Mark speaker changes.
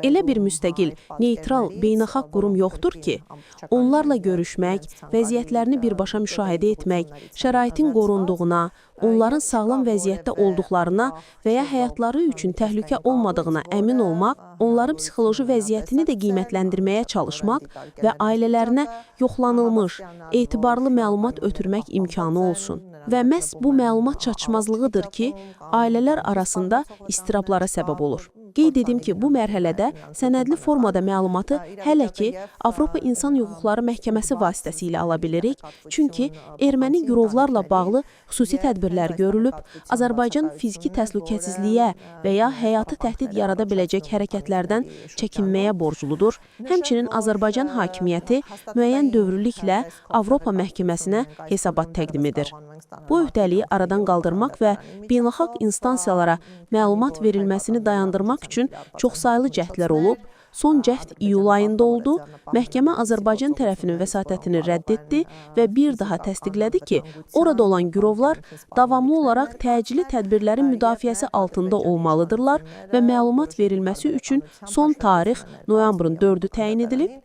Speaker 1: Elə bir müstəqil, neytral, beynəlxalq qurum yoxdur ki, onlarla görüşmək, vəziyyətlərini birbaşa müşahidə etmək, şəraitin qorunduğuna, onların sağlam vəziyyətdə olduqlarına və ya həyatları üçün təhlükə olmadığına əmin olmaq, onların psixoloji vəziyyətini də qiymətləndirməyə çalışmaq və ailələrinə yoxlanılmış, etibarlı məlumat ötürmək imkanı olsun. Və məhz bu məlumat çatışmazlığıdır ki, ailələr arasında istirablara səbəb olur. Qeyd edim ki, bu mərhələdə sənədli formada məlumatı hələ ki, Avropa İnsan Hüquqları Məhkəməsi vasitəsilə ala bilirik, çünki erməni girovlarla bağlı xüsusi tədbirlər görülüb, Azərbaycan fiziki təhlükəsizliyə və ya həyatı təhdid yarada biləcək hərəkətlərdən çəkinməyə borcludur. Həmçinin Azərbaycan hakimiyyəti müəyyən dövrlüklə Avropa Məhkəməsinə hesabat təqdim edir. Bu öhdəliyi aradan qaldırmaq və beynəlxalq instansiyalara məlumat verilməsini dayandırmaq üçün çoxsaylı cəhdlər olub, son cəhd iyul ayında oldu, məhkəmə Azərbaycan tərəfinin vəsatətini rədd etdi və bir daha təsdiqlədi ki, orada olan girovlar davamlı olaraq təcili tədbirlərin müdafiəsi altında olmalıdırlar və məlumat verilməsi üçün son tarix noyabrın 4-ü təyin edilib.